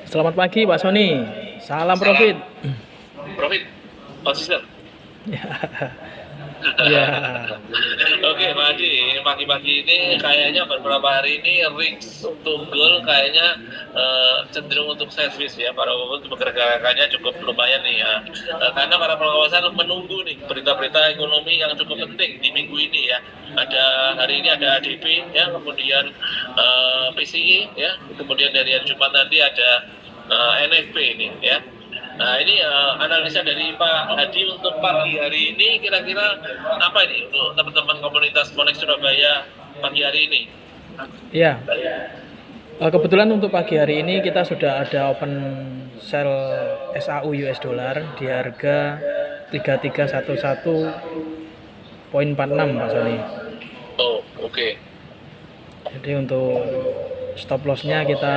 Selamat pagi Pak Sony. Salam profit. Profit konsisten. Ya, Oke, Pak Adi, pagi-pagi ini kayaknya beberapa hari ini Rings Tunggul kayaknya cenderung untuk servis ya. Para pemain pergerakannya cukup lumayan nih ya. Karena para pengawasan menunggu nih berita-berita ekonomi yang cukup penting di minggu ini ya. Hari ini ada ADP ya, kemudian PCE ya, kemudian dari hari Jumat nanti ada NFP ini ya. Nah ini analisa dari Pak Hadi untuk pagi hari ini kira-kira apa ini untuk teman-teman komunitas Monex Surabaya pagi hari ini? ya. Kebetulan untuk pagi hari ini kita sudah ada open sell SAU US dollar di harga 3311.46 Pak Sony. Oh, oke. Jadi untuk stop lossnya kita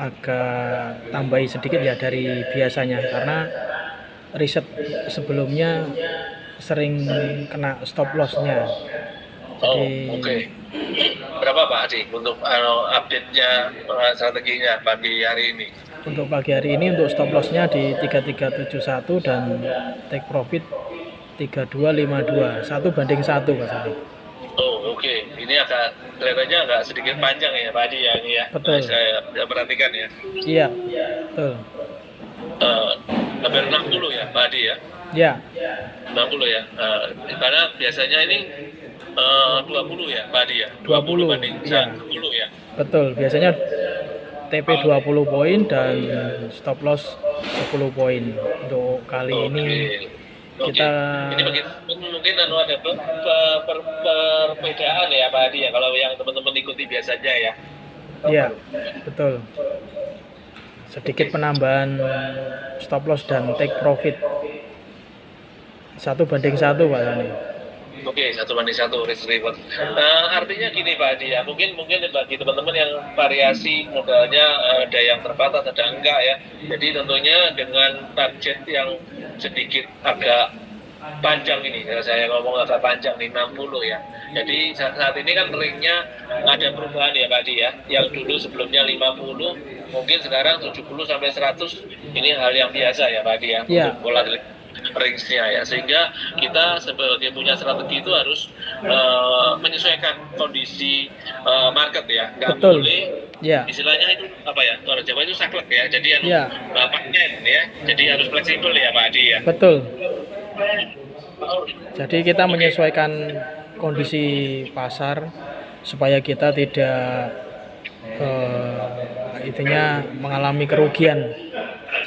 agak tambahi sedikit ya dari biasanya, karena riset sebelumnya sering kena stop lossnya. Jadi oke. Berapa Pak Hadi untuk update-nya strateginya pagi hari ini? untuk pagi hari ini untuk stop lossnya di 3371 dan take profit 3252, 1:1 Pak Sandi. Oh, oke. Ini kelihatannya agak sedikit panjang ya Pak Hadi ya ini ya. Betul. Saya perhatikan ya. Iya, betul. Hampir 60 ya Pak Hadi ya. Ya, 60 ya. Karena biasanya ini 20 ya Pak Hadi ya. 20 banding ya. 10 ya. Betul. Biasanya TP 20 poin dan stop loss 10 poin. Untuk kali ini kita ini mungkin ada perbedaan ya Pak Hadi ya kalau yang teman-teman ikuti biasanya ya. Iya, betul. Sedikit penambahan stop loss dan take profit 1:1 Pak Sani. Oke, 1:1 risk reward. Artinya gini Pak Hadi ya, mungkin bagi teman-teman yang variasi modalnya ada yang terbatas, ada enggak ya. Jadi tentunya dengan target yang sedikit agak panjang ini, kalau saya ngomong agak panjang nih 60 ya. Jadi saat ini kan ringnya ada perubahan ya Pak Hadi ya. Yang dulu sebelumnya 50, mungkin sekarang 70 sampai 100. Ini hal yang biasa ya Pak Hadi ya. Ya. Untuk volatile range-nya ya, sehingga kita sebagai punya strategi itu harus menyesuaikan kondisi market ya, nggak boleh ya. Istilahnya itu apa ya, orang Jawa itu saklek ya, jadi Ya. panen ya, jadi harus fleksibel ya Pak Hadi ya. Betul. Jadi kita menyesuaikan kondisi pasar supaya kita tidak intinya mengalami kerugian.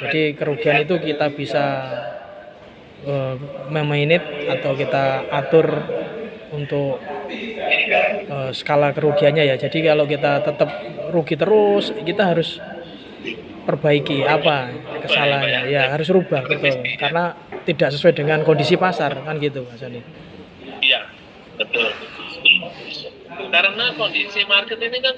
Jadi kerugian itu kita bisa memanage atau kita atur untuk skala kerugiannya ya. Jadi kalau kita tetap rugi terus, kita harus perbaiki apa kesalahannya ya, harus rubah betul, karena tidak sesuai dengan kondisi pasar kan gitu Mas Sani. Iya, betul. Karena kondisi market ini kan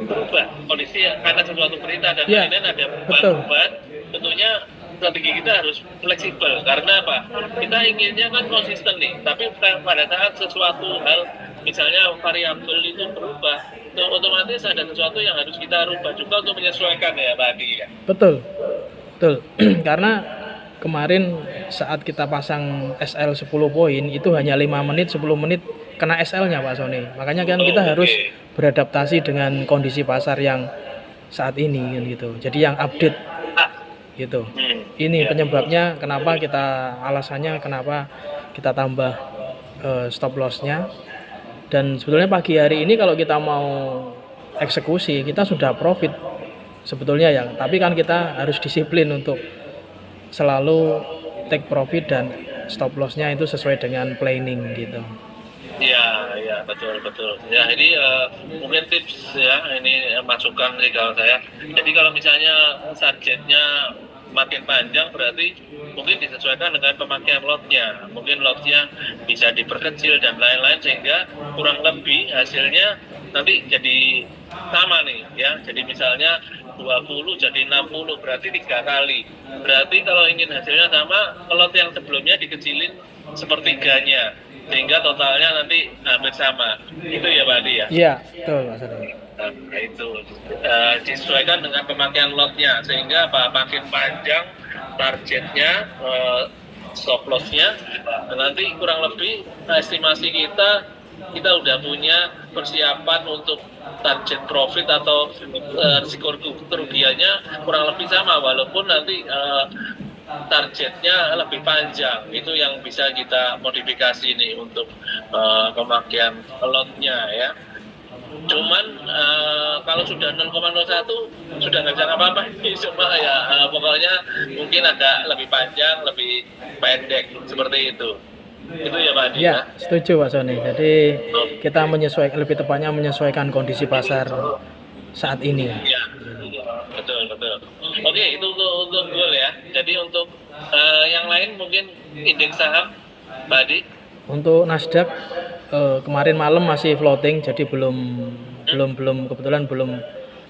berubah, kondisi karena sesuatu berita dan ya, lain-lain ada perubahan, tentunya strategi kita harus fleksibel. Karena apa? Kita inginnya kan konsisten nih, tapi pada saat sesuatu hal misalnya variabel itu berubah, otomatis ada sesuatu yang harus kita rubah juga untuk menyesuaikan ya Pak Hadi ya. Betul. Karena kemarin saat kita pasang SL 10 poin itu hanya 5 menit 10 menit kena SL-nya Pak Sony. Makanya kan kita harus beradaptasi dengan kondisi pasar yang saat ini gitu. Jadi yang update gitu. Ini penyebabnya kenapa alasannya kenapa kita tambah stop loss-nya. Dan sebetulnya pagi hari ini kalau kita mau eksekusi kita sudah profit sebetulnya ya. Tapi kan kita harus disiplin untuk selalu take profit dan stop loss-nya itu sesuai dengan planning gitu. Iya, betul. Ya, ini mungkin tips ya, ini masukan sih kalau saya. Jadi kalau misalnya targetnya makin panjang, berarti mungkin disesuaikan dengan pemakaian lotnya. Mungkin lotnya bisa diperkecil dan lain-lain, sehingga kurang lebih hasilnya nanti jadi sama nih ya. Jadi misalnya 20 jadi 60, berarti 3 kali. Berarti kalau ingin hasilnya sama, lot yang sebelumnya dikecilin sepertiganya, sehingga totalnya nanti hampir sama. Itu ya Pak Hadi ya? Iya, betul Mas Hadi. Nah, itu disesuaikan dengan pemakaian lotnya sehingga apa makin panjang targetnya, stop lossnya, nanti kurang lebih estimasi kita udah punya persiapan untuk target profit atau risiko kerugiannya kurang lebih sama, walaupun nanti targetnya lebih panjang. Itu yang bisa kita modifikasi nih untuk pemakaian lotnya ya. Cuman kalau sudah 0,01 sudah nggak bisa apa-apa. Cuma ya pokoknya mungkin agak lebih panjang, lebih pendek seperti itu. Itu ya Pak Adi ya. Ya, setuju Pak Sony. Jadi kita menyesuaikan, lebih tepatnya menyesuaikan kondisi pasar saat ini. Ya, betul betul. Oke, itu untuk goal ya. Jadi untuk yang lain mungkin indeks saham Pak Adi. Untuk Nasdaq kemarin malam masih floating, jadi belum kebetulan belum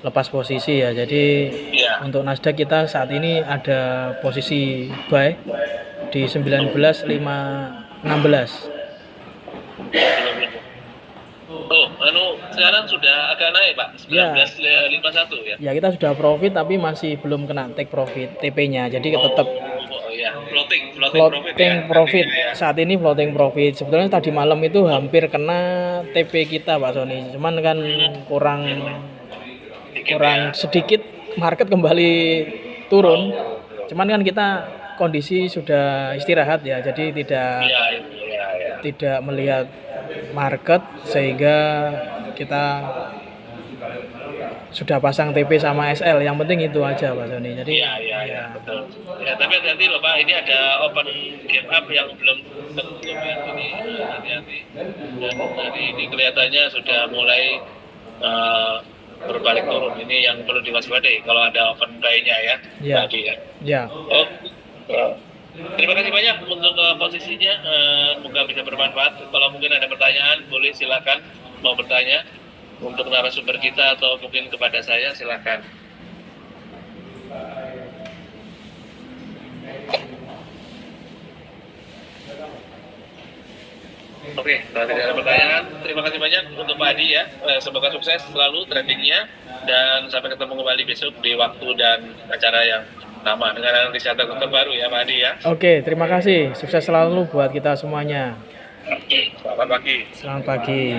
lepas posisi ya. Jadi Ya. untuk Nasdaq kita saat ini ada posisi buy di 19.516. Oh, sekarang sudah agak naik Pak, 1951 ya. Ya kita sudah profit tapi masih belum kena take profit TP-nya. Jadi tetap Oh ya, floating floating profit ya. saat ini floating profit. Sebetulnya tadi malam itu hampir kena TP kita Pak Sony, cuman kan kurang sedikit market kembali turun. Cuman kan kita kondisi sudah istirahat ya, jadi tidak melihat market sehingga kita sudah pasang TP sama SL. Yang penting itu aja Pak Sony. Jadi ya, betul. Ya, tapi hati-hati loh Pak, ini ada open gap up yang belum tertutup ya. Ini hati-hati. Dan hari ini kelihatannya sudah mulai berbalik turun. Ini yang perlu diwaspadai kalau ada open buy-nya ya. Tadi ya. Ya. Oh. Terima kasih banyak untuk posisinya. Semoga bisa bermanfaat. Kalau mungkin ada pertanyaan, boleh silakan mau bertanya untuk narasumber kita atau mungkin kepada saya, silakan. Oke, kalau tidak ada pertanyaan, terima kasih banyak untuk Pak Adi ya. Semoga sukses selalu tradingnya dan sampai ketemu kembali besok di waktu dan acara yang sama dengan analisa terbaru ya Pak Adi ya. Oke, terima kasih. Sukses selalu buat kita semuanya. Selamat pagi. Selamat pagi.